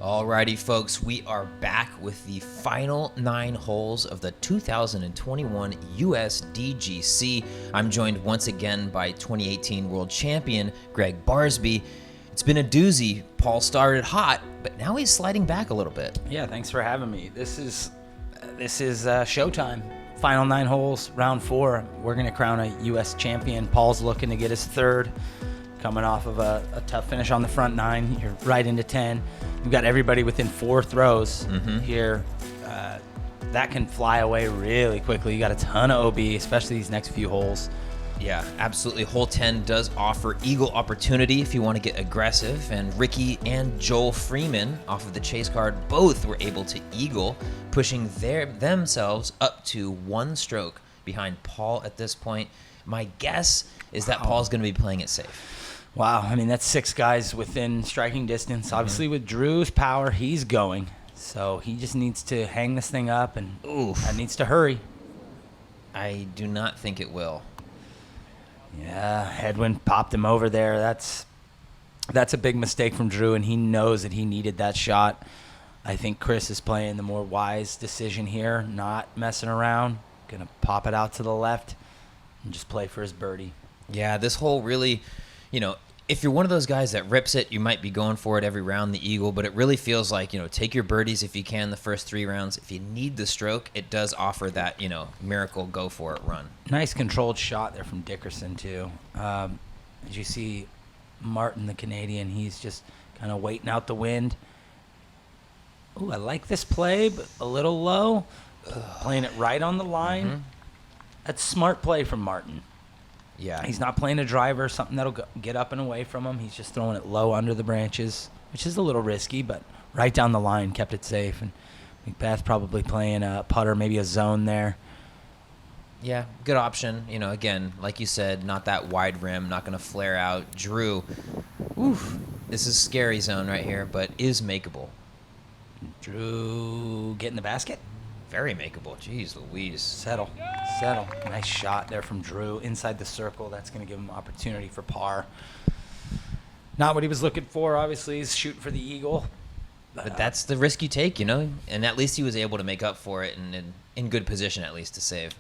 Alrighty, folks, we are back with the final 9 holes of the 2021 Usdgc. I'm joined once again by 2018 World Champion Greg Barsby. It's been a doozy. Paul started hot, but now he's sliding back a little bit. Yeah, thanks for having me. This is showtime. Final 9 holes, round 4. We're gonna crown a U.S. champion. Paul's looking to get his 3rd. Coming off of a tough finish on the front 9, you're right into 10. We've got everybody within 4 throws here. That can fly away really quickly. You got a ton of OB, especially these next few holes. Yeah, absolutely. Hole 10 does offer eagle opportunity if you want to get aggressive, and Ricky and Joel Freeman off of the chase card both were able to eagle, pushing themselves up to 1 stroke behind Paul at this point. My guess is that Paul's going to be playing it safe. Wow, I mean, that's 6 guys within striking distance. Obviously, with Drew's power, he's going. So he just needs to hang this thing up and needs to hurry. I do not think it will. Yeah, headwind popped him over there. That's a big mistake from Drew, and he knows that he needed that shot. I think Chris is playing the more wise decision here, not messing around. Going to pop it out to the left and just play for his birdie. Yeah, this hole really, if you're one of those guys that rips it, you might be going for it every round, the eagle, but it really feels like, take your birdies if you can the first 3 rounds. If you need the stroke, it does offer that, miracle go for it run. Nice controlled shot there from Dickerson, too. As you see Martin, the Canadian, he's just kind of waiting out the wind. Ooh, I like this play, but a little low. Playing it right on the line. That's smart play from Martin. Yeah. He's not playing a driver, something that'll get up and away from him. He's just throwing it low under the branches, which is a little risky, but right down the line, kept it safe. And Macbeth probably playing a putter, maybe a zone there. Yeah, good option. Again, like you said, not that wide rim, not going to flare out. Drew, this is scary zone right here, but is makeable. Drew getting the basket. Very makeable. Jeez Louise. Settle. Nice shot there from Drew inside the circle. That's going to give him opportunity for par. Not what he was looking for, obviously. He's shooting for the eagle. But that's the risk you take, And at least he was able to make up for it and in good position, at least, to save.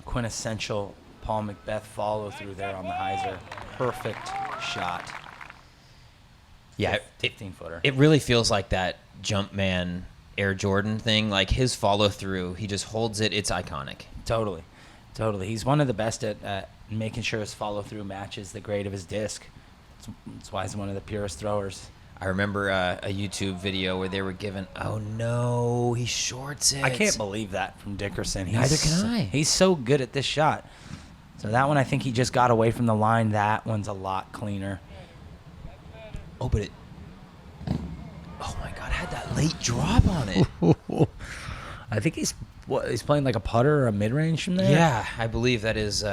Quintessential Paul Macbeth follow through there on the hyzer. Perfect shot. Yeah, 15-footer. It really feels like that Jumpman Air Jordan thing, like his follow through, he just holds it. It's iconic. Totally. He's one of the best at making sure his follow through matches the grade of his disc. That's why he's one of the purest throwers. I remember a YouTube video where they were given, oh no, he shorts it. I can't believe that from Dickerson. Neither can I. He's so good at this shot. So that one, I think he just got away from the line. That one's a lot cleaner. Oh, but oh my God, had that late drop on it. I think he's playing like a putter or a mid-range from there? Yeah, I believe that is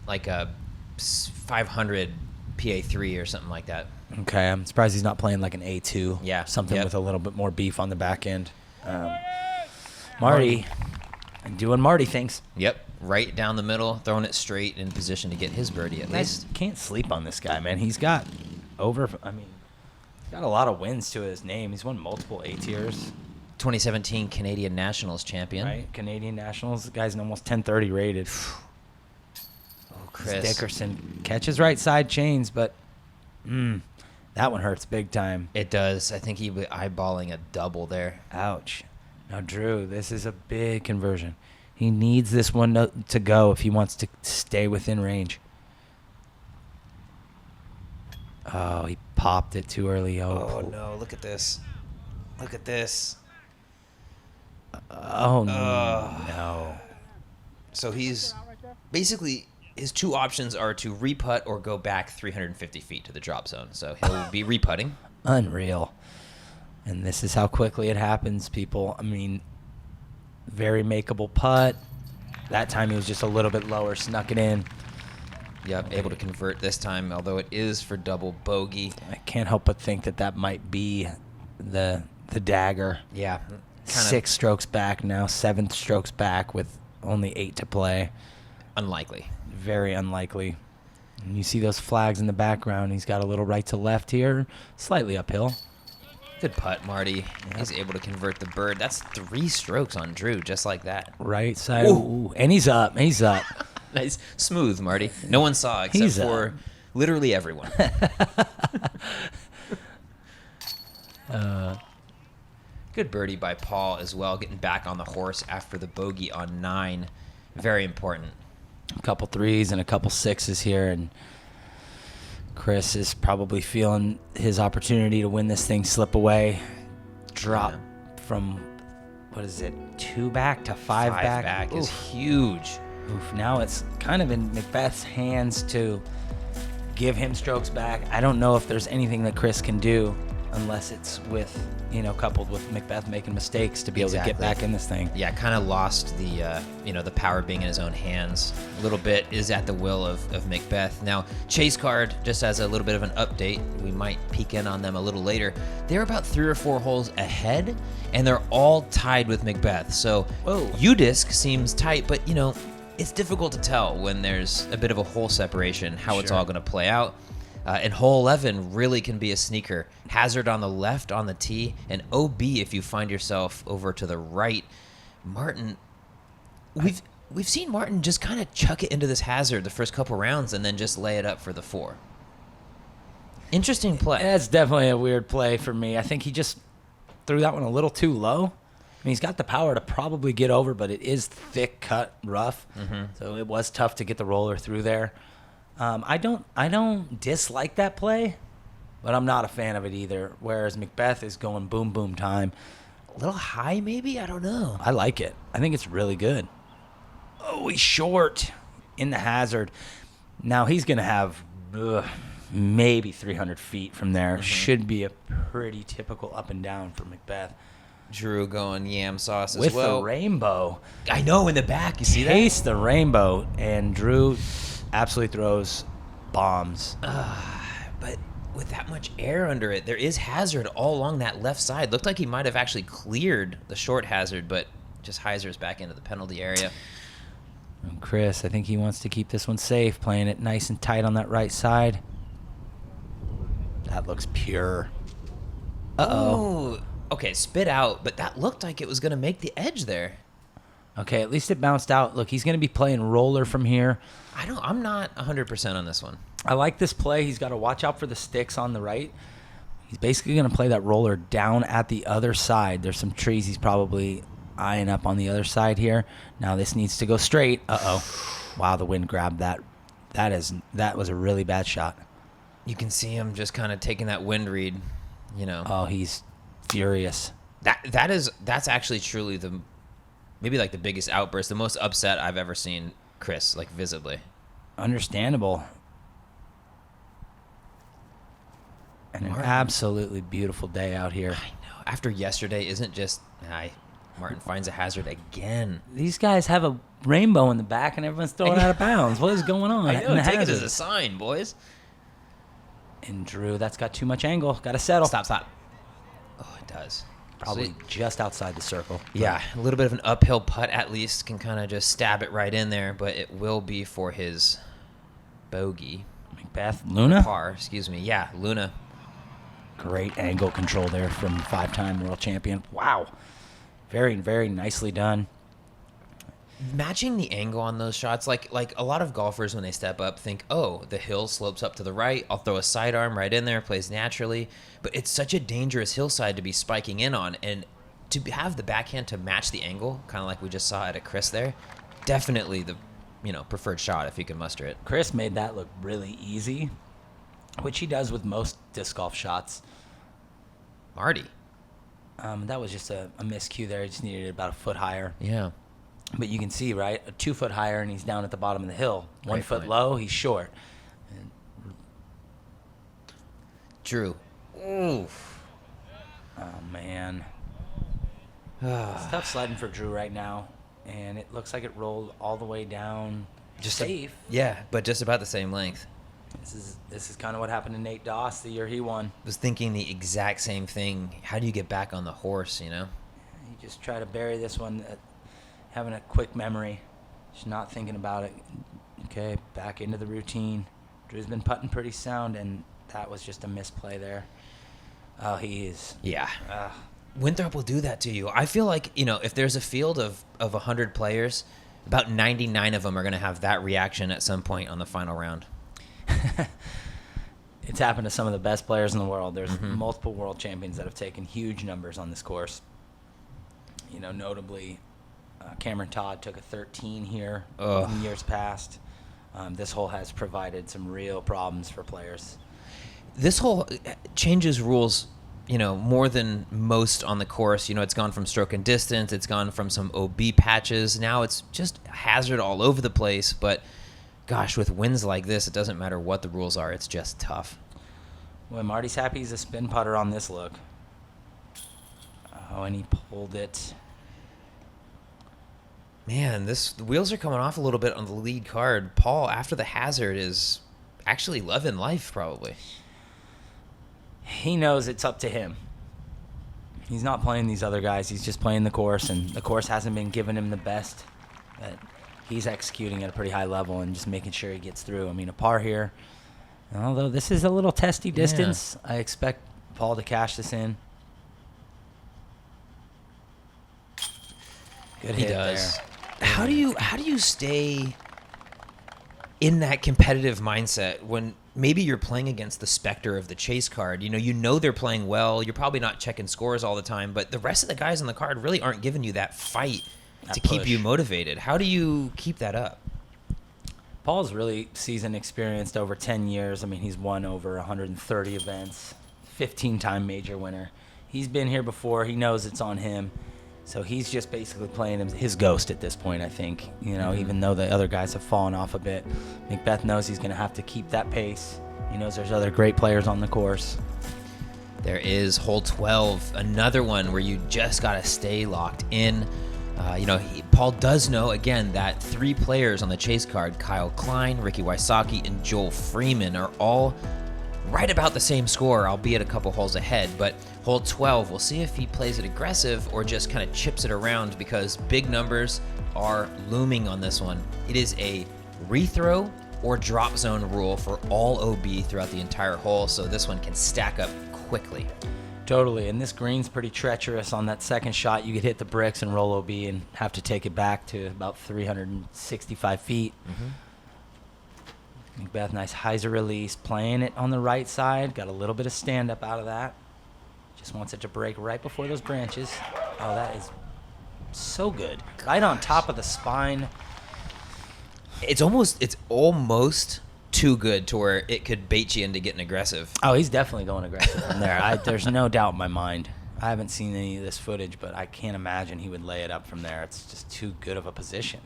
like a 500 PA3 or something like that. Okay, I'm surprised he's not playing like an A2. Yeah. Something with a little bit more beef on the back end. Marty, doing Marty things. Yep, right down the middle, throwing it straight in position to get his birdie at least. Can't sleep on this guy, man. He's got he's got a lot of wins to his name. He's won multiple A-tiers. 2017 Canadian Nationals champion. Right, Canadian Nationals. The guy's almost 1030 rated. Oh, Chris. Dickerson catches right side chains, but that one hurts big time. It does. I think he was eyeballing a double there. Ouch. Now, Drew, this is a big conversion. He needs this one to go if he wants to stay within range. Oh, he popped it too early. Oh no, look at this. Look at this. Oh, no. So he's basically, his 2 options are to re-putt or go back 350 feet to the drop zone. So he'll be re-putting. Unreal. And this is how quickly it happens, people. I mean, very makeable putt. That time he was just a little bit lower, snuck it in. Yep, able to convert this time, although it is for double bogey. I can't help but think that might be the dagger. Yeah. 6 strokes back now, 7 strokes back with only 8 to play. Unlikely. Very unlikely. And you see those flags in the background. He's got a little right to left here, slightly uphill. Good putt, Marty. He's able to convert the bird. That's 3 strokes on Drew, just like that. Right side. Ooh. And he's up. He's up. Nice. Smooth, Marty. No one saw except for literally everyone. Good birdie by Paul as well, getting back on the horse after the bogey on 9. Very important. A couple 3s and a couple 6s here, and Chris is probably feeling his opportunity to win this thing slip away. Drop from, 2 back to 5 back. 5 back is huge. Oof, now it's kind of in Macbeth's hands to give him strokes back. I don't know if there's anything that Chris can do unless it's with, coupled with Macbeth making mistakes to be able to get back in this thing. Yeah, kind of lost the, the power being in his own hands. A little bit is at the will of Macbeth. Now, Chase Card, just as a little bit of an update, we might peek in on them a little later. They're about 3 or 4 holes ahead, and they're all tied with Macbeth. So, Udisc seems tight, but, it's difficult to tell when there's a bit of a hole separation how it's all going to play out. And hole 11 really can be a sneaker. Hazard on the left on the tee, and OB if you find yourself over to the right. Martin, we've seen Martin just kind of chuck it into this hazard the first couple rounds and then just lay it up for the 4. Interesting play. That's definitely a weird play for me. I think he just threw that one a little too low. I mean, he's got the power to probably get over, but it is thick cut rough, so it was tough to get the roller through there. I don't dislike that play, but I'm not a fan of it either. Whereas Macbeth is going boom, boom time. A little high, maybe? I don't know. I like it. I think it's really good. Oh, he's short in the hazard. Now he's going to have maybe 300 feet from there. Should be a pretty typical up and down for Macbeth. Drew going yam sauce as with well. The rainbow. I know, in the back. You see that? Taste the rainbow, and Drew absolutely throws bombs. But with that much air under it, there is hazard all along that left side. Looked like he might have actually cleared the short hazard, but just hyzers back into the penalty area. And Chris, I think he wants to keep this one safe, playing it nice and tight on that right side. That looks pure. Uh-oh. Ooh. Okay, spit out, but that looked like it was going to make the edge there. Okay, at least it bounced out. Look, he's going to be playing roller from here. I'm not 100% on this one. I like this play. He's got to watch out for the sticks on the right. He's basically going to play that roller down at the other side. There's some trees he's probably eyeing up on the other side here. Now this needs to go straight. Uh-oh. Wow, the wind grabbed that. That was a really bad shot. You can see him just kind of taking that wind read, Oh, he's furious. That's actually truly maybe like the biggest outburst, the most upset I've ever seen Chris, like visibly. Understandable. And an absolutely beautiful day out here. I know. After yesterday isn't just, Martin finds a hazard again. These guys have a rainbow in the back and everyone's throwing out of bounds. What is going on? I know, take it as a sign, boys. And Drew, that's got too much angle. Got to settle. Stop. Oh, it does. Probably just outside the circle. Yeah, a little bit of an uphill putt at least can kind of just stab it right in there, but it will be for his bogey. Macbeth, Luna? Par, excuse me. Yeah, Luna. Great angle control there from 5-time world champion. Wow. Very, very nicely done. Matching the angle on those shots, like a lot of golfers when they step up think, oh, the hill slopes up to the right, I'll throw a sidearm right in there, plays naturally. But it's such a dangerous hillside to be spiking in on, and to have the backhand to match the angle, kind of like we just saw at a Chris there, definitely the preferred shot if you can muster it. Chris made that look really easy, which he does with most disc golf shots. Marty. That was just a miscue there. He just needed it about a foot higher. Yeah. But you can see, right, 2 foot higher, and he's down at the bottom of the hill. 1 foot point. low, he's short. And Drew. Oof. Oh, man. It's tough sledding for Drew right now, and it looks like it rolled all the way down Just safe. But just about the same length. This is kind of what happened to Nate Doss the year he won. Was thinking the exact same thing. How do you get back on the horse, You just try to bury this one, having a quick memory, just not thinking about it. Okay, back into the routine. Drew's been putting pretty sound, and that was just a misplay there. Oh, he is. Yeah. Winthrop will do that to you. I feel like, if there's a field of 100 players, about 99 of them are going to have that reaction at some point on the final round. It's happened to some of the best players in the world. There's multiple world champions that have taken huge numbers on this course. Notably, Cameron Todd took a 13 here in years past. This hole has provided some real problems for players. This hole changes rules, more than most on the course. It's gone from stroke and distance. It's gone from some OB patches. Now it's just hazard all over the place. But gosh, with wins like this, it doesn't matter what the rules are. It's just tough. Well, Marty's happy he's a spin putter on this look. Oh, and he pulled it. Man, the wheels are coming off a little bit on the lead card. Paul, after the hazard, is actually loving life, probably. He knows it's up to him. He's not playing these other guys. He's just playing the course, and the course hasn't been giving him the best. But he's executing at a pretty high level and just making sure he gets through. I mean, a par here. Although this is a little testy distance, I expect Paul to cash this in. Good hit there. How do you stay in that competitive mindset when maybe you're playing against the specter of the chase card? You know they're playing well. You're probably not checking scores all the time, but the rest of the guys on the card really aren't giving you that fight to keep you motivated. How do you keep that up? Paul's really seasoned, experienced over 10 years. I mean, he's won over 130 events, 15-time major winner. He's been here before. He knows it's on him. So he's just basically playing his ghost at this point, I think. Even though the other guys have fallen off a bit. Macbeth knows he's going to have to keep that pace. He knows there's other great players on the course. There is hole 12, another one where you just got to stay locked in. Paul does know, again, that 3 players on the chase card, Kyle Klein, Ricky Wysocki, and Joel Freeman, are all right about the same score, albeit a couple holes ahead. But hole 12, we'll see if he plays it aggressive or just kind of chips it around, because big numbers are looming on this one. It is a rethrow or drop zone rule for all OB throughout the entire hole, so this one can stack up quickly. Totally, and this green's pretty treacherous. On that second shot, you could hit the bricks and roll OB and have to take it back to about 365 feet. Macbeth, nice hyzer release, playing it on the right side. Got a little bit of stand-up out of that. Just wants it to break right before those branches. Oh, that is so good. Right on top of the spine. It's almost too good to where it could bait you into getting aggressive. Oh, he's definitely going aggressive from there. There's no doubt in my mind. I haven't seen any of this footage, but I can't imagine he would lay it up from there. It's just too good of a position.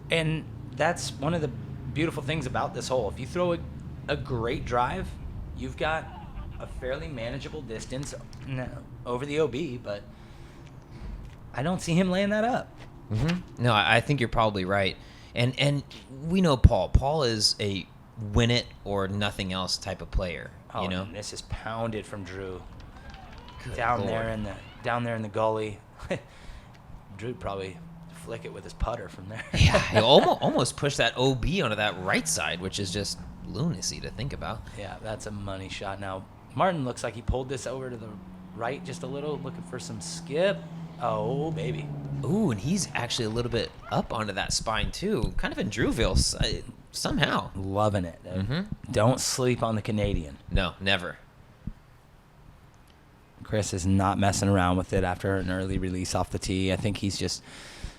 And that's one of the beautiful things about this hole. If you throw a great drive, you've got a fairly manageable distance over the OB, but I don't see him laying that up. No, I think you're probably right. And we know Paul. Paul is a win it or nothing else type of player. And this is pounded from Drew. Good down Lord. down there in the gully. Drew probably flick it with his putter from there. Yeah, he almost pushed that OB onto that right side, which is just lunacy to think about. Yeah, that's a money shot. Now, Martin looks like he pulled this over to the right just a little, looking for some skip. Oh, baby. Ooh, and he's actually a little bit up onto that spine, too. Kind of in Drewville, somehow. Loving it. Don't sleep on the Canadian. No, never. Chris is not messing around with it after an early release off the tee. I think he's just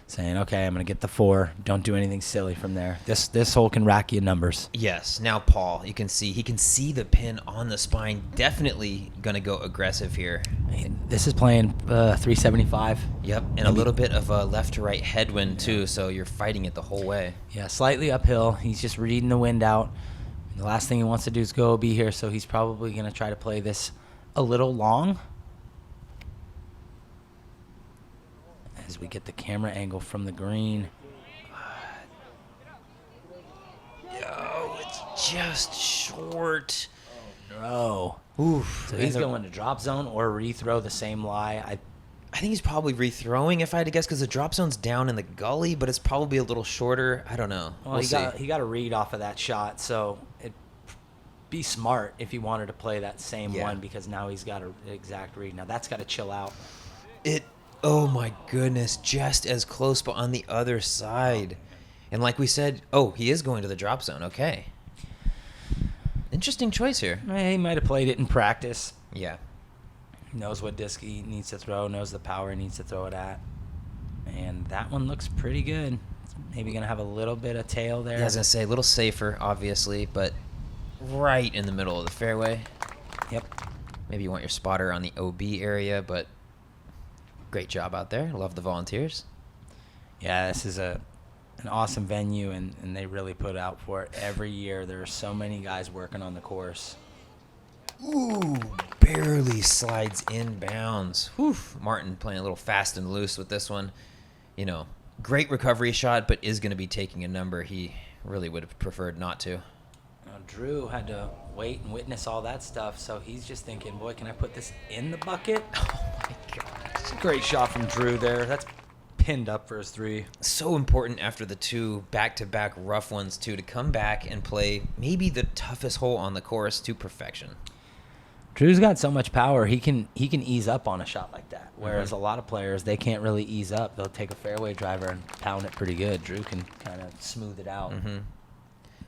saying, okay, I'm going to get the 4. Don't do anything silly from there. This hole can rack you numbers. Yes. Now, Paul, he can see the pin on the spine. Definitely going to go aggressive here. This is playing 375. Yep, and a little bit of a left to right headwind, too, so you're fighting it the whole way. Yeah, slightly uphill. He's just reading the wind out. The last thing he wants to do is go OB here, so he's probably going to try to play this a little long. As we get the camera angle from the green. Yo, it's just short. Oh, no. Oof. So he's going to drop zone or rethrow the same lie. I think he's probably rethrowing, if I had to guess, because the drop zone's down in the gully, but it's probably a little shorter. I don't know. Well, he got a read off of that shot, so be smart if he wanted to play that same Yeah. one, because now he's got an exact read. Now that's got to chill out. Oh my goodness, just as close, but on the other side. And like we said, he is going to the drop zone. Okay. Interesting choice here. He might have played it in practice. Yeah. Knows what disc he needs to throw, knows the power he needs to throw it at. And that one looks pretty good. It's maybe going to have a little bit of tail there. Yeah, I was going to say, a little safer, obviously, but right in the middle of the fairway. Yep. Maybe you want your spotter on the OB area, but great job out there. Love the volunteers. Yeah, this is an awesome venue, and they really put out for it. Every year there are so many guys working on the course. Ooh, barely slides inbounds. Whew. Martin playing a little fast and loose with this one. You know, great recovery shot, but is going to be taking a number he really would have preferred not to. Drew had to wait and witness all that stuff, so he's just thinking, boy, can I put this in the bucket? Oh, my God. It's a great shot from Drew there. That's pinned up for his 3. So important after the 2 back-to-back rough ones, too, to come back and play maybe the toughest hole on the course to perfection. Drew's got so much power, he can ease up on a shot like that. Whereas a lot of players, they can't really ease up. They'll take a fairway driver and pound it pretty good. Drew can kind of smooth it out. Mm-hmm.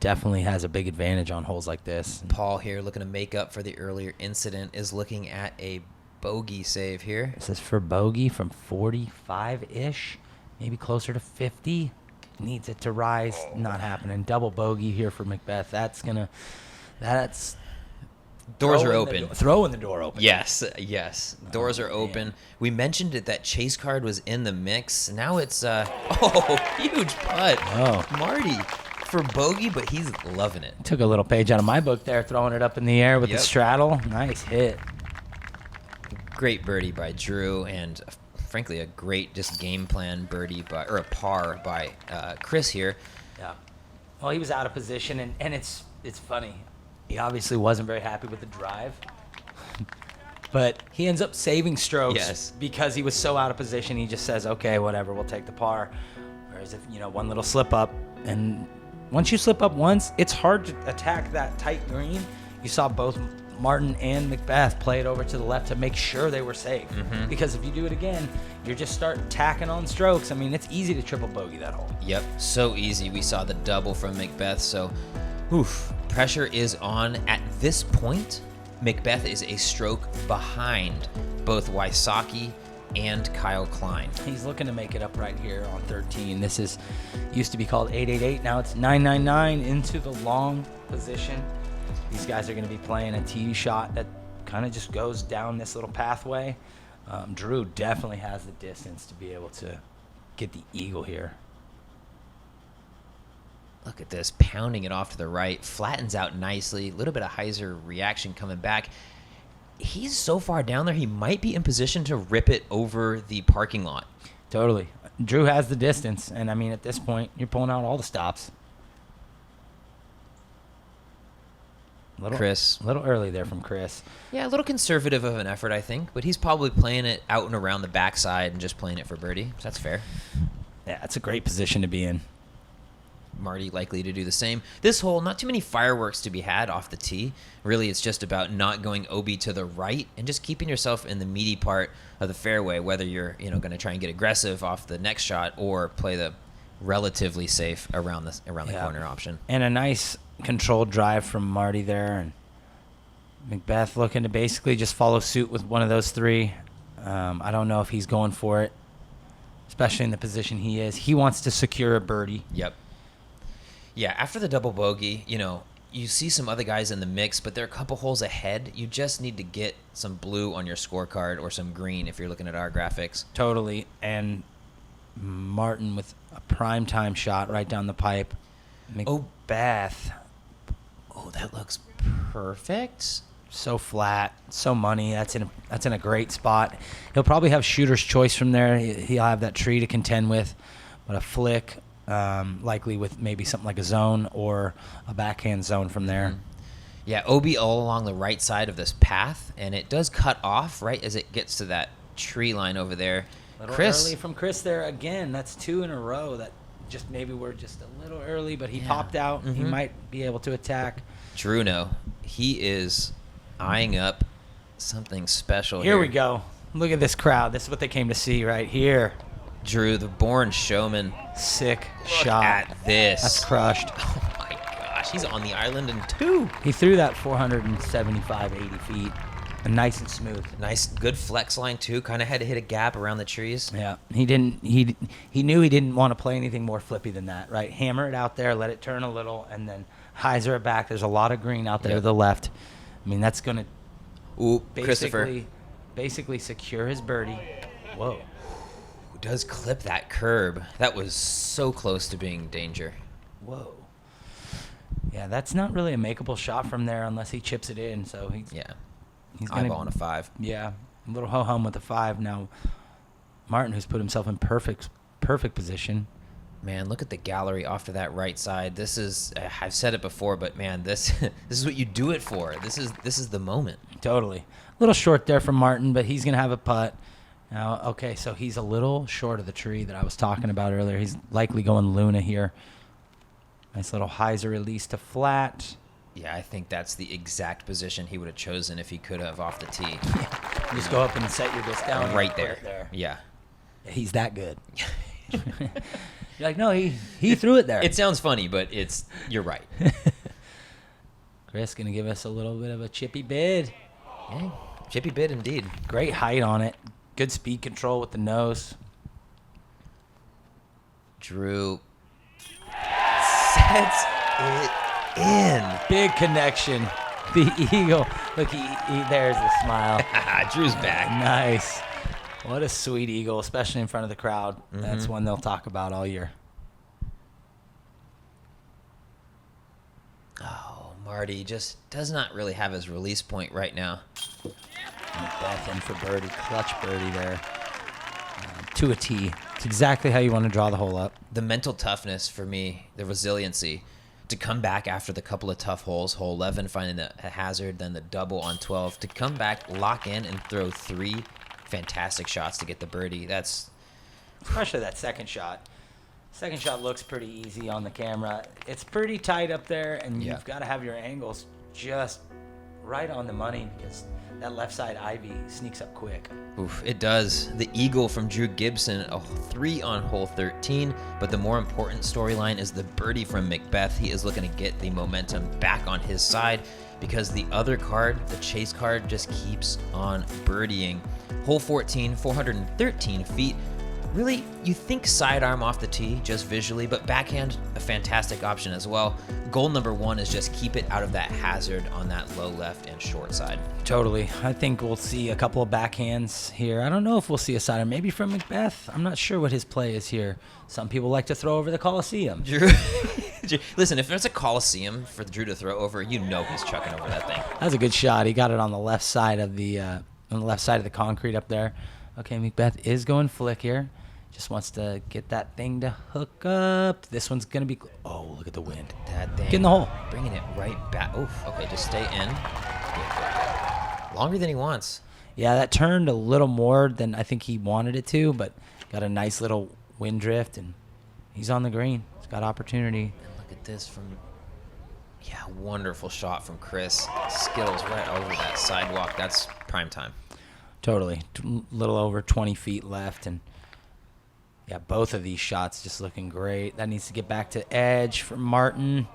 Definitely has a big advantage on holes like this. Paul here, looking to make up for the earlier incident, is looking at a bogey save here. This is for bogey from 45-ish, maybe closer to 50. Needs it to rise. Not happening. Double bogey here for Macbeth. That's Doors are open. Throwing the door open. Yes. Doors are open. Man. We mentioned it that chase card was in the mix. Now it's huge putt. Oh. Marty for bogey, but he's loving it. Took a little page out of my book there, throwing it up in the air with the straddle. Nice hit. Great birdie by Drew, and frankly a great just game plan birdie or a par by Chris here. Yeah. Well, he was out of position, and it's funny. He obviously wasn't very happy with the drive, but he ends up saving strokes because he was so out of position. He just says, okay, whatever, we'll take the par. Whereas if, one little slip up, and once you slip up once, it's hard to attack that tight green. You saw both Martin and Macbeth play it over to the left to make sure they were safe. Mm-hmm. Because if you do it again, you just start tacking on strokes. I mean, it's easy to triple bogey that hole. Yep, so easy. We saw the double from Macbeth, so pressure is on. At this point, Macbeth is a stroke behind both Wysocki and Kyle Klein. He's looking to make it up right here on 13. This is used to be called 888. Now it's 999 into the long position. These guys are going to be playing a tee shot that kind of just goes down this little pathway. Drew definitely has the distance to be able to get the eagle here. Look at this, pounding it off to the right, flattens out nicely, a little bit of hyzer reaction coming back. He's so far down there, he might be in position to rip it over the parking lot. Totally. Drew has the distance, and I mean, at this point, you're pulling out all the stops. Chris. A little early there from Chris. Yeah, a little conservative of an effort, I think, but he's probably playing it out and around the backside and just playing it for birdie. So that's fair. Yeah, that's a great position to be in. Marty likely to do the same. This hole, not too many fireworks to be had off the tee. Really, it's just about not going OB to the right and just keeping yourself in the meaty part of the fairway, whether you're going to try and get aggressive off the next shot or play the relatively safe around the corner option. And a nice controlled drive from Marty there, and Macbeth looking to basically just follow suit with one of those 3. I don't know if he's going for it, especially in the position he is. He wants to secure a birdie. Yep. Yeah, after the double bogey, you see some other guys in the mix, but they're a couple holes ahead. You just need to get some blue on your scorecard or some green if you're looking at our graphics. Totally. And Martin with a primetime shot right down the pipe. Macbeth. Oh, that looks perfect. So flat, so money. That's in a great spot. He'll probably have shooter's choice from there. He'll have that tree to contend with, but a flick, likely with maybe something like a zone or a backhand zone from there. Mm-hmm. Yeah, OB all along the right side of this path, and it does cut off right as it gets to that tree line over there. Chris, early from Chris there again. That's 2 in a row. That maybe we're just a little early, but he popped out. Mm-hmm. He might be able to attack. Drew, no. he is eyeing up something special Here we go. Look at this crowd. This is what they came to see right here. Drew, the born showman. Sick Look shot. at this. That's crushed. Oh my gosh, he's on the island in 2. He threw that 475, 80 feet. And nice and smooth. Nice, good flex line too. Kind of had to hit a gap around the trees. Yeah, he knew he didn't want to play anything more flippy than that, right? Hammer it out there, let it turn a little, and then hyzer it back. There's a lot of green out there to the left. I mean, that's going Ooh, to basically secure his birdie. Whoa. Who does clip that curb. That was so close to being danger. Whoa. Yeah, that's not really a makeable shot from there unless he chips it in. So he's gonna Eyeball on a 5. Yeah, a little ho-hum with a 5. Now, Martin, who's put himself in perfect position. Man, look at the gallery off to that right side. This is, I've said it before, but man, this is what you do it for. This is the moment. Totally. A little short there from Martin, but he's going to have a putt. Now, okay, so he's a little short of the tree that I was talking about earlier. He's likely going Luna here. Nice little hyzer release to flat. Yeah, I think that's the exact position he would have chosen if he could have off the tee. You just go up and set your disc down. Right and there. put it there. Yeah. He's that good. You're like, no, he threw it there. It sounds funny, but you're right. Chris going to give us a little bit of a chippy bid. Yeah, chippy bid indeed. Great height on it. Good speed control with the nose. Drew sets it in. Big connection. The eagle. Look, there's the smile. Drew's back. Nice. What a sweet eagle, especially in front of the crowd. That's one they'll talk about all year. Oh, Marty just does not really have his release point right now. Beth in for birdie. Clutch birdie there. To a tee. It's exactly how you want to draw the hole up. The mental toughness for me, the resiliency, to come back after the couple of tough holes, hole 11 finding a hazard, then the double on 12, to come back, lock in, and throw 3 fantastic shots to get the birdie. That's especially that second shot. Second shot looks pretty easy on the camera. It's pretty tight up there, and you've got to have your angles just right on the money because that left side ivy sneaks up quick. Oof, it does. The eagle from Drew Gibson, a 3 on hole 13, but the more important storyline is the birdie from Macbeth. He is looking to get the momentum back on his side because the other card, the chase card, just keeps on birdieing. Hole 14, 413 feet. Really, you think sidearm off the tee just visually, but backhand, a fantastic option as well. Goal number 1 is just keep it out of that hazard on that low left and short side. Totally. I think we'll see a couple of backhands here. I don't know if we'll see a sidearm. Maybe from Macbeth. I'm not sure what his play is here. Some people like to throw over the Coliseum. Drew, listen, if there's a Coliseum for Drew to throw over, you know he's chucking over that thing. That was a good shot. He got it on the left side of the concrete up there. Okay, Macbeth is going flick here. Just wants to get that thing to hook up. This one's going to be... Oh, look at the wind. That thing. Get in the hole. Bringing it right back. Oof. Okay, just stay in. Longer than he wants. Yeah, that turned a little more than I think he wanted it to, but got a nice little wind drift, and he's on the green. He's got opportunity. And look at this from... Yeah, wonderful shot from Chris. Skittles right over that sidewalk. That's prime time. Totally. A little over 20 feet left, and... Yeah, both of these shots just looking great. That needs to get back to edge for Martin.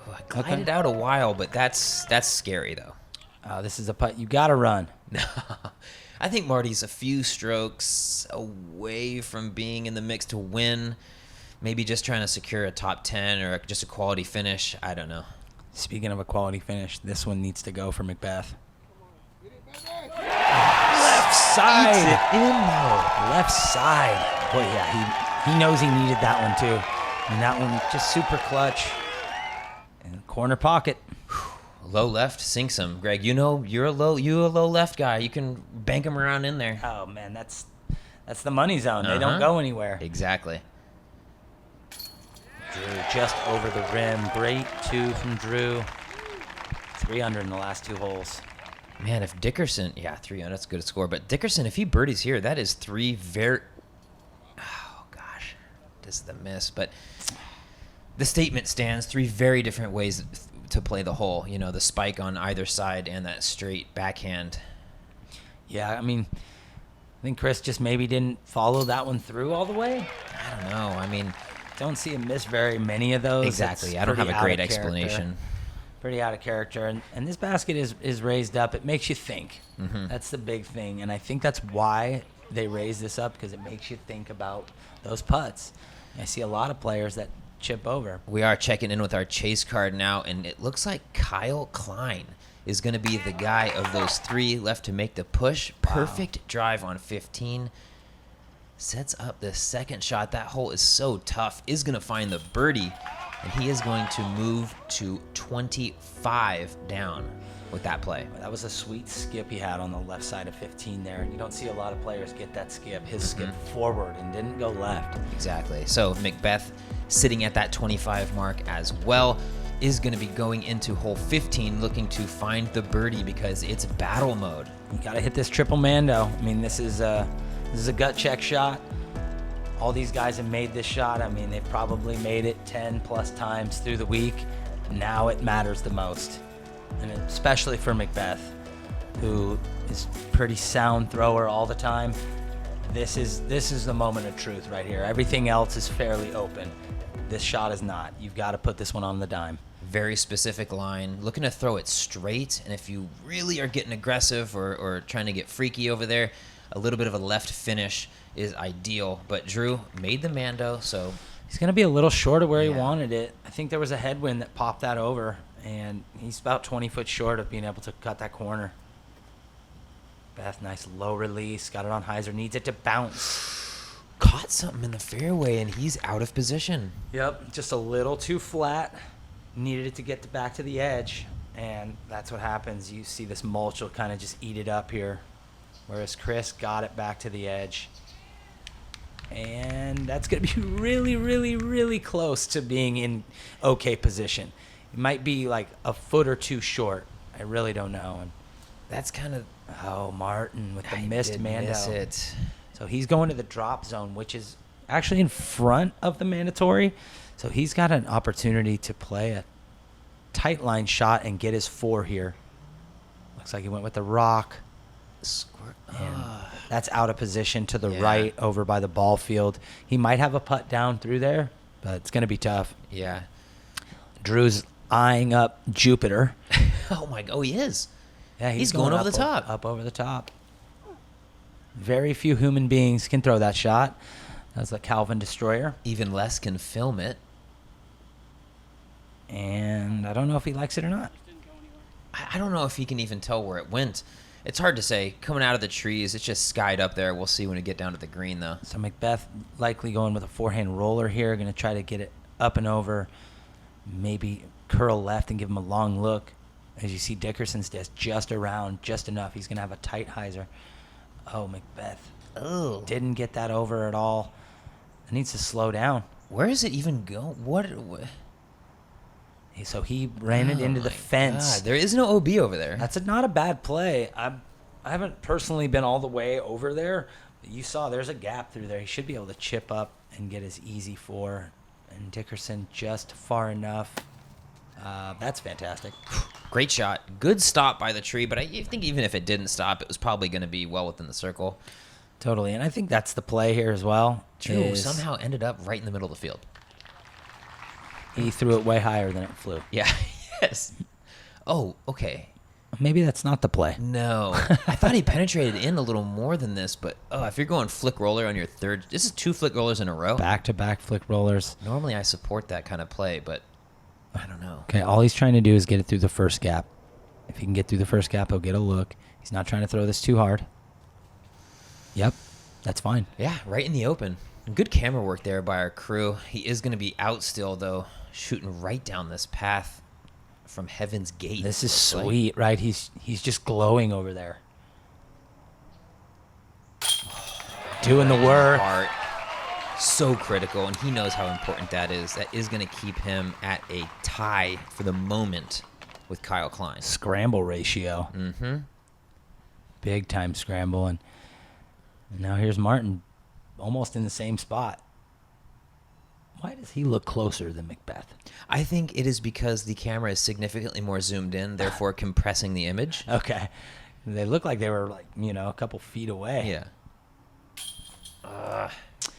I glided out a while, but that's scary, though. This is a putt you got to run. I think Marty's a few strokes away from being in the mix to win. Maybe just trying to secure a top 10 or just a quality finish. I don't know. Speaking of a quality finish, this one needs to go for Macbeth. Left side. Eats it in, though. Left side. Boy, yeah, he knows he needed that one, too. And that one just super clutch. In the corner pocket. Low left sinks him. Greg, you know you're a low left guy. You can bank him around in there. Oh, man, that's the money zone. They don't go anywhere. Exactly. Drew just over the rim. Great 2 from Drew. 3 under in the last 2 holes. Man, if Dickerson... Yeah, 3 under, that's a good score. But Dickerson, if he birdies here, that is 3 very... Oh, gosh. This is the miss. But the statement stands. 3 very different ways to play the hole. You know, the spike on either side and that straight backhand. Yeah, I mean, I think Chris just maybe didn't follow that one through all the way. I don't know. I mean, don't see him miss very many of those. Exactly. I don't have a great explanation. Pretty out of character. And this basket is raised up. It makes you think. Mm-hmm. That's the big thing. And I think that's why they raise this up, because it makes you think about those putts. I see a lot of players that chip over. We are checking in with our chase card now, and it looks like Kyle Klein is going to be the guy of those three left to make the push. Wow. Perfect drive on 15. Sets up the second shot. That hole is so tough. Is going to find the birdie, and he is going to move to 25 down with that play. That was a sweet skip he had on the left side of 15 there. And you don't see a lot of players get that skip. His skip forward and didn't go left. Exactly. So Macbeth, sitting at that 25 mark as well, is going to be going into hole 15 looking to find the birdie because it's battle mode. You got to hit this triple mando. I mean, this is a gut check shot. All these guys have made this shot. I mean, they've probably made it 10 plus times through the week. Now it matters the most. And especially for Macbeth, who is pretty sound thrower all the time. This is the moment of truth right here. Everything else is fairly open. This shot is not. You've got to put this one on the dime. Very specific line, looking to throw it straight, and if you really are getting aggressive or trying to get freaky over there, a little bit of a left finish is ideal. But Drew made the mando, so he's going to be a little short of where he wanted it. I think there was a headwind that popped that over, and he's about 20 foot short of being able to cut that corner. Beth, nice low release, got it on hyzer, needs it to bounce. Caught something in the fairway, and he's out of position. Yep, just a little too flat. Needed it to get back to the edge, and that's what happens. You see this mulch will kind of just eat it up here, whereas Chris got it back to the edge. And that's going to be really, really, really close to being in okay position. It might be like a foot or two short. I really don't know. And that's kind of... Oh, Martin with the missed mando. Miss it. So he's going to the drop zone, which is actually in front of the mandatory. So he's got an opportunity to play a tight line shot and get his 4 here. Looks like he went with the rock. And that's out of position to the right over by the ball field. He might have a putt down through there, but it's going to be tough. Yeah. Drew's eyeing up Jupiter. Oh, my God. Oh, he is. Yeah, he's going over the top. Up over the top. Very few human beings can throw that shot. That's a Calvin Destroyer. Even less can film it. And I don't know if he likes it or not. I don't know if he can even tell where it went. It's hard to say. Coming out of the trees, it's just skied up there. We'll see when we get down to the green, though. So Macbeth likely going with a forehand roller here. Going to try to get it up and over. Maybe curl left and give him a long look. As you see, Dickerson's just around, just enough. He's going to have a tight hyzer. Oh, Macbeth. Oh. Didn't get that over at all. It needs to slow down. Where does it even go? What? So he ran it into the fence. God, there is no OB over there. That's not a bad play. I haven't personally been all the way over there. But you saw there's a gap through there. He should be able to chip up and get his easy 4. And Dickerson just far enough. That's fantastic. Great shot. Good stop by the tree, but I think even if it didn't stop, it was probably going to be well within the circle. Totally, and I think that's the play here as well. Drew somehow ended up right in the middle of the field. He threw it way higher than it flew. Yeah, yes. Oh, okay. Maybe that's not the play. No. I thought he penetrated in a little more than this, but if you're going flick roller on your third, this is 2 flick rollers in a row. Back-to-back flick rollers. Normally I support that kind of play, but I don't know. Okay, all he's trying to do is get it through the first gap. If he can get through the first gap, he'll get a look. He's not trying to throw this too hard. Yep, that's fine. Yeah, right in the open. Good camera work there by our crew. He is going to be out still, though, shooting right down this path from Heaven's Gate. This is sweet, right? He's just glowing over there. Doing the work. Art. So critical, and he knows how important that is. That is going to keep him at a tie for the moment with Kyle Klein. Scramble ratio. Mm-hmm. Big time scramble. And now here's Martin almost in the same spot. Why does he look closer than Macbeth? I think it is because the camera is significantly more zoomed in, therefore compressing the image. Okay. They look like they were, like, a couple feet away. Yeah.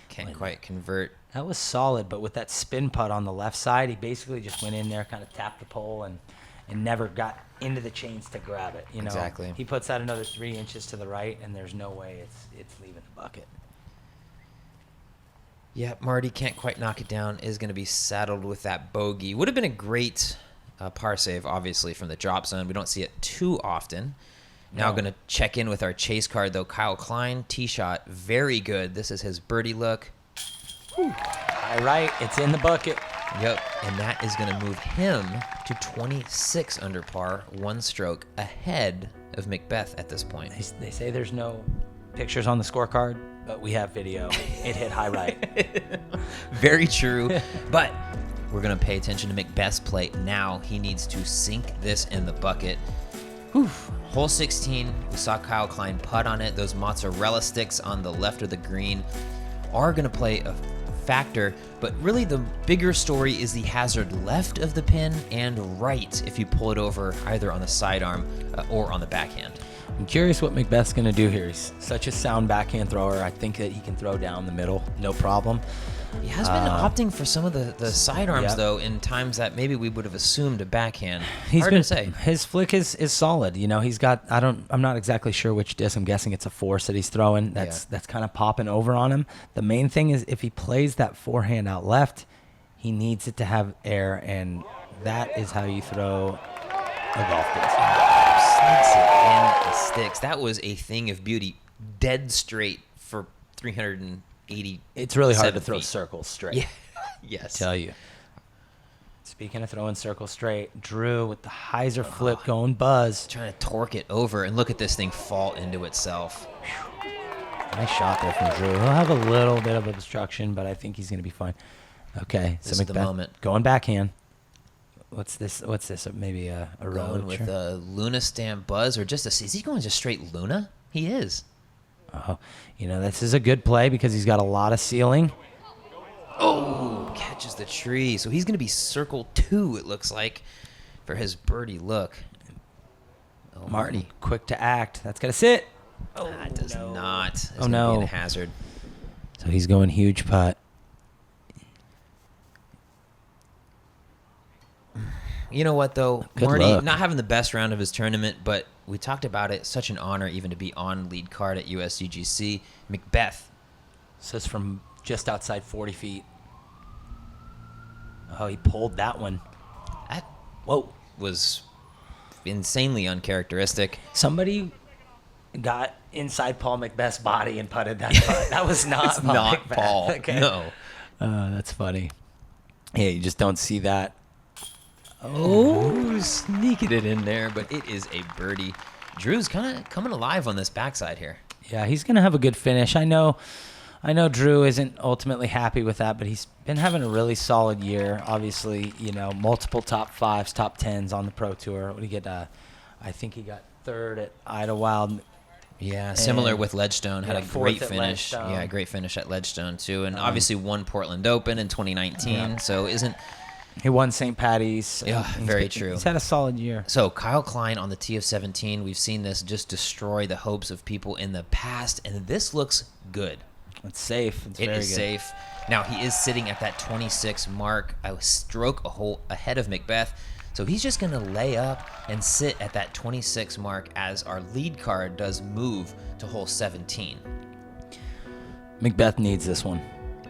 Can't quite convert. That was solid, but with that spin putt on the left side, he basically just went in there, kind of tapped the pole, and never got into the chains to grab it. Exactly. He puts that another 3 inches to the right, and there's no way it's leaving the bucket. Yeah, Marty can't quite knock it down. Is going to be saddled with that bogey. Would have been a great par save, obviously, from the drop zone. We don't see it too often. Now going to check in with our chase card, though. Kyle Klein, tee shot, very good. This is his birdie look. Whew. All right, it's in the bucket. Yep, and that is going to move him to 26 under par, 1 stroke ahead of Macbeth at this point. They say there's no pictures on the scorecard, but we have video. It hit high right. Very true, but we're going to pay attention to Macbeth's play now. He needs to sink this in the bucket. Whew. Hole 16, we saw Kyle Klein putt on it. Those mozzarella sticks on the left of the green are going to play a factor, but really the bigger story is the hazard left of the pin and right if you pull it over either on the sidearm or on the backhand. I'm curious what Macbeth's going to do here. He's such a sound backhand thrower. I think that he can throw down the middle, no problem. He has been opting for some of the sidearms, though, in times that maybe we would have assumed a backhand. Hard to say. His flick is solid. He's got, I'm not exactly sure which disc. I'm guessing it's a force that he's throwing. That's kind of popping over on him. The main thing is if he plays that forehand out left, he needs it to have air, and that is how you throw a golf disc. Sneaks it in the sticks. That was a thing of beauty. Dead straight for 380. It's really hard to throw circles straight. Yeah. Yes. Tell you. Speaking of throwing circles straight, Drew with the hyzer flip going buzz. Trying to torque it over, and look at this thing fall into itself. Nice shot there from Drew. He'll have a little bit of obstruction, but I think he's going to be fine. Okay. This is the moment. Going backhand. What's this? Maybe a going with a Luna stamp buzz, or just is he going just straight Luna? He is. Oh, this is a good play because he's got a lot of ceiling. Oh, catches the tree. So he's going to be circle 2, it looks like, for his birdie look. Oh, Marty, quick to act. That's got to sit. Oh, that does not. It's going to be a hazard. So he's going huge putt. You know what, though? Good Marty, luck. not having the best round of his tournament, but we talked about it. Such an honor even to be on lead card at Usdgc. Macbeth. Says from just outside 40 feet. Oh, he pulled that one. That was insanely uncharacteristic. Somebody got inside Paul Macbeth's body and putted that putt. That was not It's Paul not Macbeth. Paul. Okay. No. That's funny. Yeah, you just don't see that. Oh, sneaking it in there, but it is a birdie. Drew's kind of coming alive on this backside here. Yeah, he's going to have a good finish. I know Drew isn't ultimately happy with that, but he's been having a really solid year. Obviously, multiple top 5s, top 10s on the Pro Tour. What did he get? I think he got 3rd at Idlewild. Yeah, similar with Ledgestone. Had a great finish. Ledgestone. Yeah, a great finish at Ledgestone, too. And obviously won Portland Open in 2019, so isn't... He won St. Patty's. Yeah, very true. He's had a solid year. So Kyle Klein on the tee of 17. We've seen this just destroy the hopes of people in the past, and this looks good. It's safe. It's very It good. is safe. Now, he is sitting at that 26 mark, a stroke a hole ahead of Macbeth. So he's just going to lay up and sit at that 26 mark as our lead card does move to hole 17. Macbeth needs this one.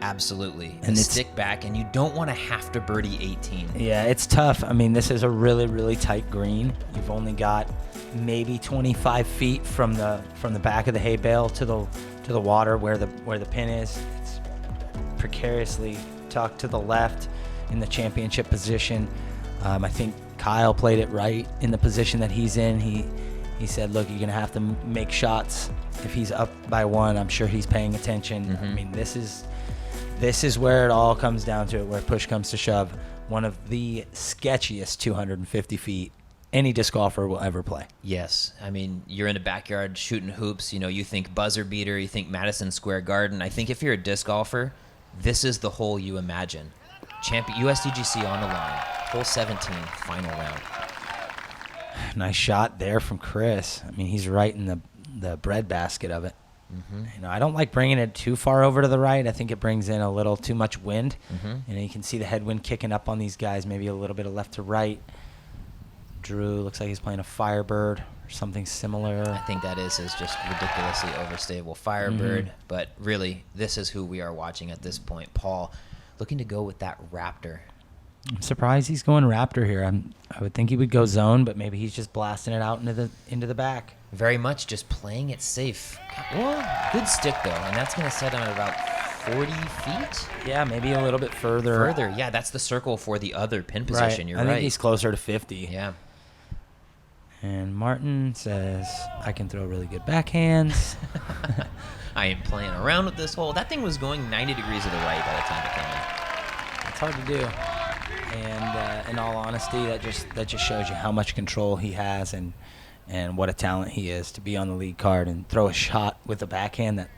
Absolutely. And stick back, and you don't want to have to birdie 18. Yeah, it's tough. I mean, this is a really, really tight green. You've only got maybe 25 feet from the back of the hay bale to the water where the pin is. It's precariously tucked to the left in the championship position. I think Kyle played it right in the position that he's in. He said, look, you're going to have to make shots. If he's up by 1, I'm sure he's paying attention. Mm-hmm. I mean, this is where it all comes down to it, where push comes to shove. One of the sketchiest 250 feet any disc golfer will ever play. Yes. I mean, you're in a backyard shooting hoops. You think buzzer beater. You think Madison Square Garden. I think if you're a disc golfer, this is the hole you imagine. USDGC on the line. Hole 17, final round. Nice shot there from Chris. I mean, he's right in the breadbasket of it. I don't like bringing it too far over to the right. I think it brings in a little too much wind. You can see the headwind kicking up on these guys, maybe a little bit of left to right. Drew looks like he's playing a Firebird or something similar. I think that is just ridiculously overstable Firebird, but really, this is who we are watching at this point. Paul looking to go with that Raptor. I'm surprised he's going Raptor here. I would think he would go zone, but maybe he's just blasting it out into the back. Very much just playing it safe. Well, good stick, though, and that's going to set him at about 40 feet? Yeah, maybe a little bit further. Further, yeah, that's the circle for the other pin position. You're right. I think he's closer to 50. Yeah. And Martin says, I can throw really good backhands. I am playing around with this hole. That thing was going 90 degrees to the right by the time it came in. It's hard to do. And in all honesty, that just shows you how much control he has and what a talent he is to be on the lead card and throw a shot with a backhand that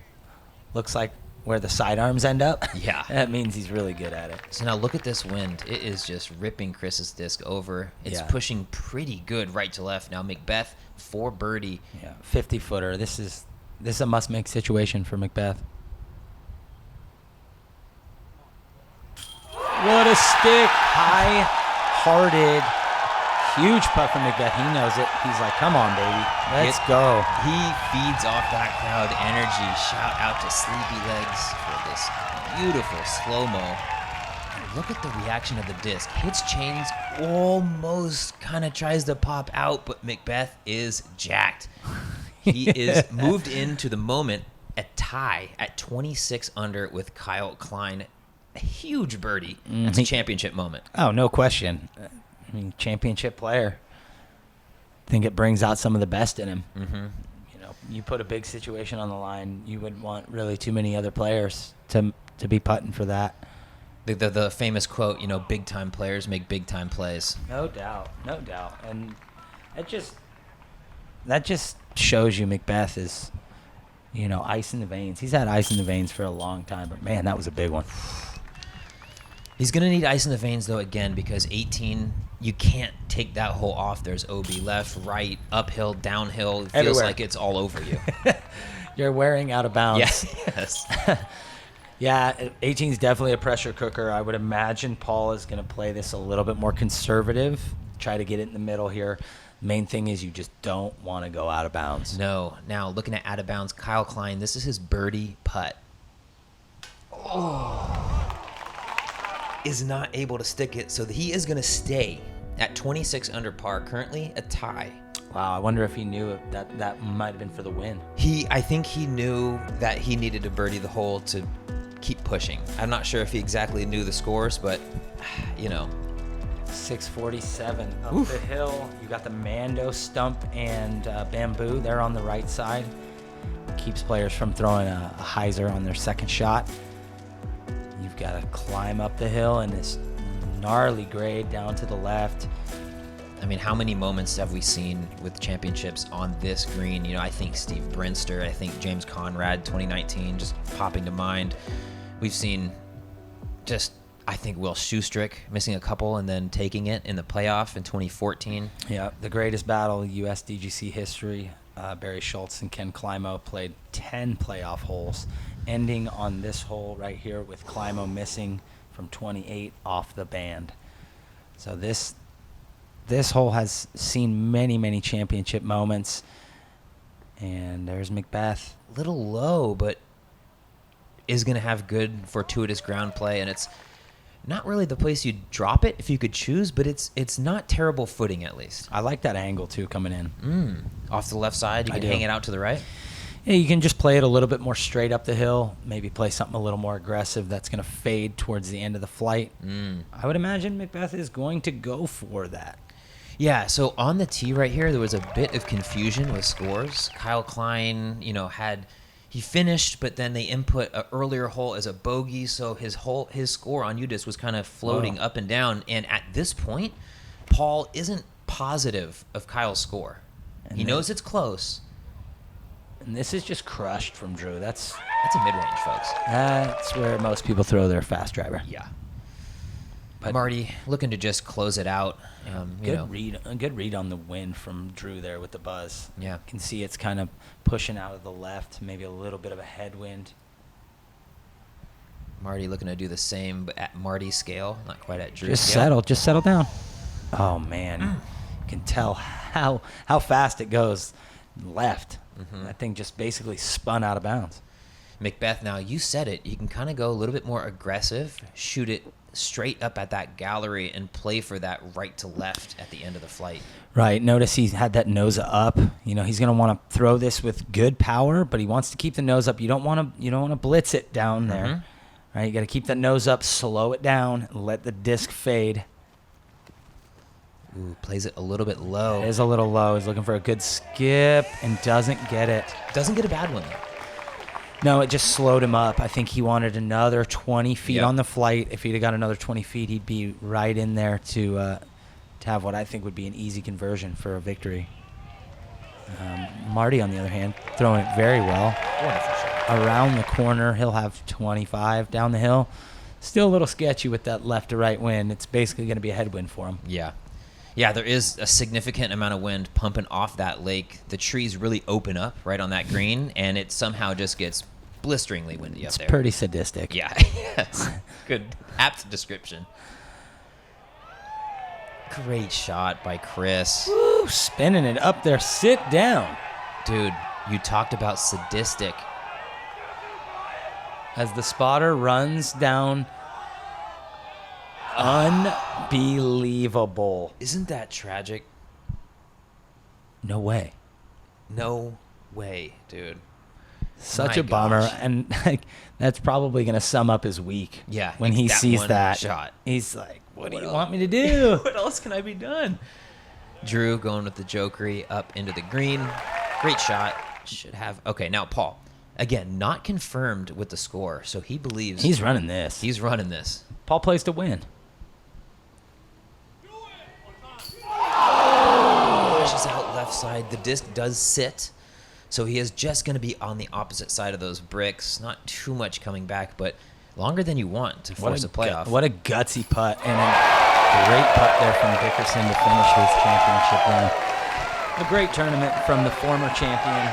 looks like where the sidearms end up. Yeah. That means he's really good at it. So now look at this wind. It is just ripping Chris's disc over. It's pushing pretty good right to left. Now Macbeth for birdie. Yeah, 50-footer. This is a must-make situation for Macbeth. What a stick. High-hearted. Huge putt from Macbeth. He knows it. He's like, come on, baby. Let's go. He feeds off that crowd energy. Shout out to Sleepy Legs for this beautiful slow-mo. Look at the reaction of the disc. Hits chains, almost kind of tries to pop out, but Macbeth is jacked. He is moved into the moment at tie at 26 under with Kyle Klein. A huge birdie. That's a championship moment. Oh, no question. I mean, championship player. I think it brings out some of the best in him. You put a big situation on the line, you wouldn't want really too many other players to be putting for that. The famous quote, big time players make big time plays. No doubt, and that just shows you Macbeth is, ice in the veins. He's had ice in the veins for a long time, but man, that was a big one. He's going to need ice in the veins, though, again, because 18, you can't take that hole off. There's OB left, right, uphill, downhill. It feels like it's all over you. You're wearing out of bounds. Yes. Yeah, 18 is definitely a pressure cooker. I would imagine Paul is going to play this a little bit more conservative, try to get it in the middle here. Main thing is you just don't want to go out of bounds. No. Now, looking at out of bounds, Kyle Klein, this is his birdie putt. Is not able to stick it, so he is going to stay at 26 under par, currently a tie. Wow, I wonder if he knew that might have been for the win. I think he knew that he needed to birdie the hole to keep pushing. I'm not sure if he exactly knew the scores, but 647 up the hill. You got the Mando stump and bamboo there on the right side. Keeps players from throwing a hyzer on their second shot. You've got to climb up the hill in this gnarly grade down to the left. I mean, how many moments have we seen with championships on this green? I think Steve Brinster, I think James Conrad, 2019, just popping to mind. We've seen I think Will Schustrick missing a couple and then taking it in the playoff in 2014. Yeah, the greatest battle in USDGC history. Barry Schultz and Ken Climo played 10 playoff holes, ending on this hole right here with Climo missing from 28 off the band. So this hole has seen many, many championship moments. And there's Macbeth. Little low, but is going to have good fortuitous ground play, and it's not really the place you'd drop it if you could choose, but it's not terrible footing at least. I like that angle too coming in. Off the left side, you can hang it out to the right. Yeah, you can just play it a little bit more straight up the hill, maybe play something a little more aggressive that's going to fade towards the end of the flight. I would imagine Macbeth is going to go for that. Yeah, so on the tee right here, there was a bit of confusion with scores. Kyle Klein, he finished, but then they input an earlier hole as a bogey, so his score on UDisc was kind of floating up and down. And at this point, Paul isn't positive of Kyle's score. He knows it's close. And this is just crushed from Drew. That's a mid-range, folks. That's where most people throw their fast driver. Yeah. But Marty looking to just close it out. a good read on the wind from Drew there with the buzz. Yeah. You can see it's kind of pushing out of the left, maybe a little bit of a headwind. Marty looking to do the same, but at Marty's scale, not quite at Drew's Just scale. settle down. Oh man, you can tell how fast it goes left. That thing just basically spun out of bounds. Macbeth, now you said it. You can kind of go a little bit more aggressive, shoot it straight up at that gallery, and play for that right to left at the end of the flight. Right. Notice he had that nose up. He's going to want to throw this with good power, but he wants to keep the nose up. You don't want to blitz it down there. Right. You got to keep that nose up, slow it down, let the disc fade. Ooh, plays it a little bit low. It is a little low. He's looking for a good skip and doesn't get it. Doesn't get a bad one, though. No, it just slowed him up. I think he wanted another 20 feet Yep. on the flight. If he'd have got another 20 feet, he'd be right in there to have what I think would be an easy conversion for a victory. Marty, on the other hand, throwing it very well. Wonderful shot. Around the corner, he'll have 25 down the hill. Still a little sketchy with that left to right wind. It's basically going to be a headwind for him. Yeah. Yeah, there is a significant amount of wind pumping off that lake. The trees really open up right on that green, and it somehow just gets blisteringly windy up there. It's pretty sadistic. Yeah, yes. Good, apt description. Great shot by Chris. Woo, spinning it up there. Sit down. Dude, you talked about sadistic. As the spotter runs down. Unbelievable. Isn't that tragic? No way. No way, dude. Such My a bummer. gosh. And that's probably going to sum up his week. Yeah, When he that sees one that shot. He's like, what do you else? want me to do? What else can I be done? Drew going with the jokery up into the green. Great shot. Should have. Okay, now Paul. Again, not confirmed with the score, so he believes He's running this. he's running this. Paul plays to win. Pushes out left side. The disc does sit, so he is just going to be on the opposite side of those bricks. Not too much coming back, but longer than you want to force a playoff. What a gutsy putt, and a great putt there from Dickerson to finish his championship run. A great tournament from the former champion.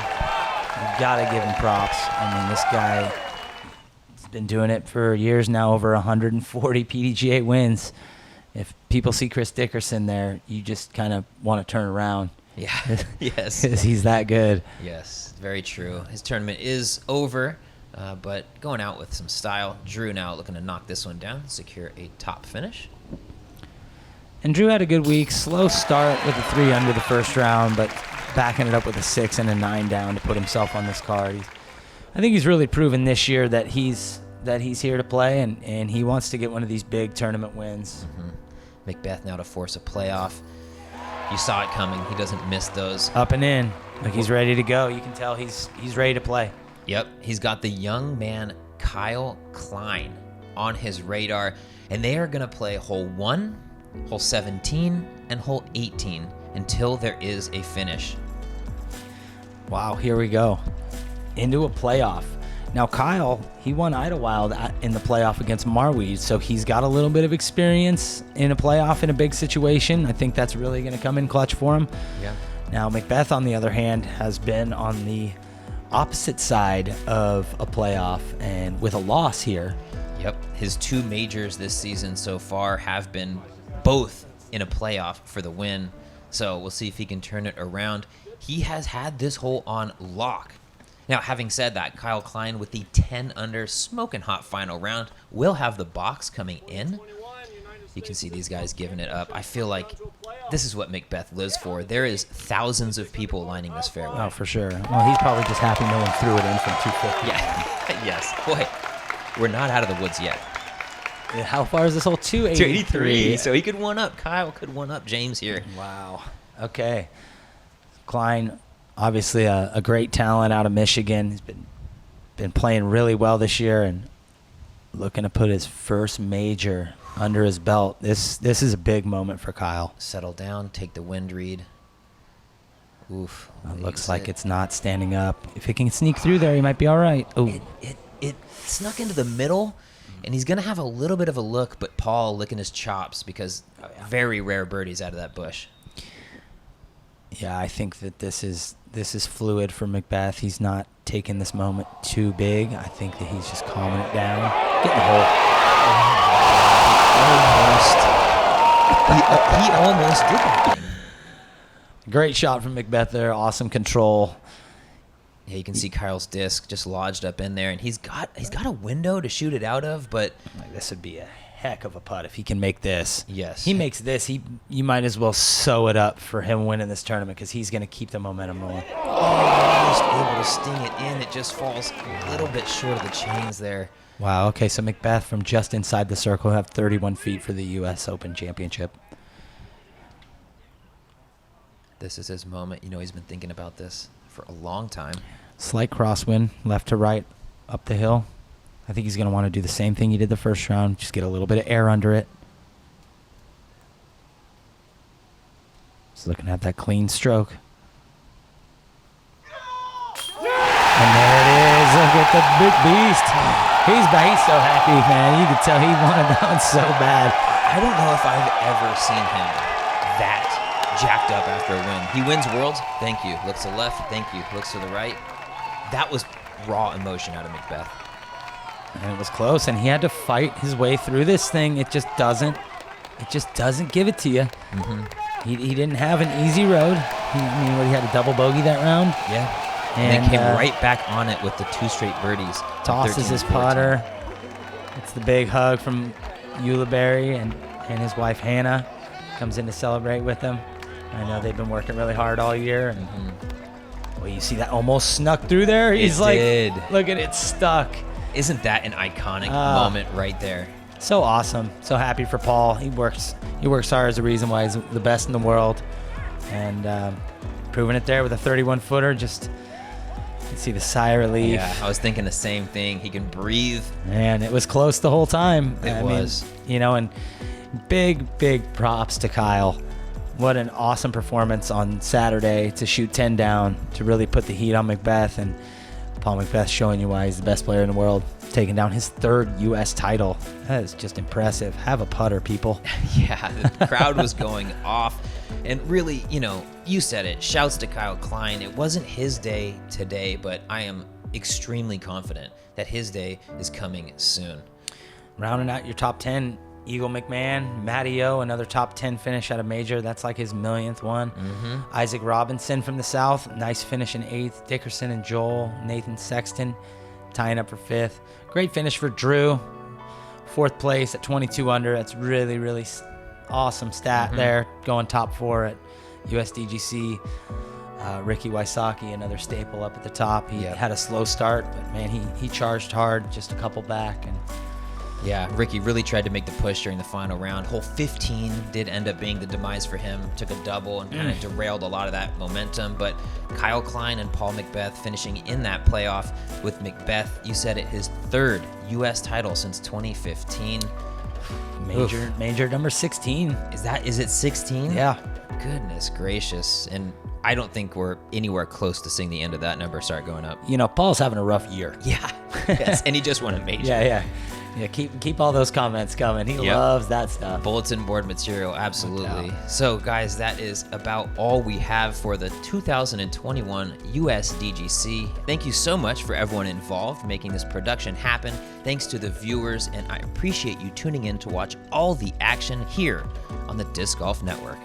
You gotta give him props. I mean, this guy has been doing it for years now, over 140 PDGA wins. If people see Chris Dickerson there, you just kind of want to turn around. Yeah. Yes. Because he's that good. Yes, very true. His tournament is over, but going out with some style. Drew now looking to knock this one down, secure a top finish. And Drew had a good week. Slow start with a 3 under the first round, but backing it up with a 6 and a 9 down to put himself on this card. I think he's really proven this year that he's here to play, and he wants to get one of these big tournament wins. Macbeth now to force a playoff. You saw it coming. He doesn't miss those. Up and in. Like he's ready to go. You can tell he's ready to play. Yep, he's got the young man Kyle Klein on his radar, and they are going to play hole 1, hole 17, and hole 18 until there is a finish. Wow, here we go. Into a playoff. Now, Kyle, he won Idlewild in the playoff against Marweed, so he's got a little bit of experience in a playoff in a big situation. I think that's really going to come in clutch for him. Yeah. Now, Macbeth, on the other hand, has been on the opposite side of a playoff and with a loss here. Yep, his 2 majors this season so far have been both in a playoff for the win, so we'll see if he can turn it around. He has had this hole on lock. Now, having said that, Kyle Klein with the 10 under smoking hot final round will have the box coming in. You can see these guys giving it up. I feel like this is what Macbeth lives for. There is thousands of people lining this fairway. Oh, for sure. Well, he's probably just happy no one threw it in from 250. Yeah, yes. Boy, we're not out of the woods yet. How far is this hole? 283. So he could one up. Kyle could one up James here. Wow. Okay. Klein, obviously a great talent out of Michigan. He's been playing really well this year and looking to put his first major under his belt. This is a big moment for Kyle. Settle down, take the wind read. Oof. It looks like it's not standing up. If he can sneak through there, he might be all right. Oh, It snuck into the middle, And he's going to have a little bit of a look, but Paul licking his chops because very rare birdies out of that bush. Yeah, I think that this is fluid for McBeth. He's not taking this moment too big. I think that he's just calming it down. Getting the hole. He almost did that. Great shot from McBeth there. Awesome control. Yeah, you can see Kyle's disc just lodged up in there, and he's got a window to shoot it out of, but This would be a heck of a putt if he can make this. Yes. He makes this. You might as well sew it up for him winning this tournament because he's going to keep the momentum rolling. almost able to sting it in. It just falls a little bit short of the chains there. Wow. Okay, so McBeth from just inside the circle have 31 feet for the U.S. Open Championship. This is his moment. You know, he's been thinking about this for a long time. Slight crosswind, left to right, up the hill. I think he's going to want to do the same thing he did the first round, just get a little bit of air under it. Just looking at that clean stroke. And there it is. Look at the big beast. He's so happy, man. You can tell he wanted that one so bad. I don't know if I've ever seen him that jacked up after a win. He wins Worlds. Thank you. Looks to the left. Thank you. Looks to the right. That was raw emotion out of McBeth. And it was close, and he had to fight his way through this thing. It just doesn't give it to you. Mm-hmm. He didn't have an easy road. He had a double bogey that round. Yeah. And then came right back on it with the 2 straight birdies. Tosses his putter. It's the big hug from Ulibarri and his wife Hannah. Comes in to celebrate with him. I know they've been working really hard all year. And well, you see that almost snuck through there? He's did. Look at it, stuck. Isn't that an iconic moment right there? So awesome. So happy for Paul. He works hard. Is the reason why he's the best in the world. And proving it there with a 31-footer. Just you can see the sigh of relief. Yeah, I was thinking the same thing. He can breathe. Man, it was close the whole time. It was. And big props to Kyle. What an awesome performance on Saturday to shoot 10 down, to really put the heat on McBeth. And Paul McBeth showing you why he's the best player in the world, taking down his 3rd U.S. title. That is just impressive. Have a putter, people. Yeah, the crowd was going off. And really, you said it. Shouts to Kyle Klein. It wasn't his day today, but I am extremely confident that his day is coming soon. Rounding out your top 10, Eagle McMahon, Matty O, another top 10 finish at a major. That's like his millionth one. Mm-hmm. Isaac Robinson from the South, nice finish in 8th. Dickerson and Joel, Nathan Sexton tying up for 5th. Great finish for Drew, 4th place at 22 under. That's really, really awesome stat there, going top 4 at Usdgc. Ricky Wysocki, another staple up at the top. He had a slow start, but man, he charged hard, just a couple back. And yeah, Ricky really tried to make the push during the final round. Hole 15 did end up being the demise for him. Took a double and kind of derailed a lot of that momentum. But Kyle Klein and Paul McBeth finishing in that playoff with McBeth, you said it, his 3rd U.S. title since 2015. Major number 16. Is it 16? Yeah. Goodness gracious. And I don't think we're anywhere close to seeing the end of that number start going up. Paul's having a rough year. Yeah. Yes. And he just won a major. Yeah, keep all those comments coming. He loves that stuff. Bulletin board material, absolutely. So, guys, that is about all we have for the 2021 Usdgc. Thank you so much for everyone involved making this production happen. Thanks to the viewers, and I appreciate you tuning in to watch all the action here on the Disc Golf Network.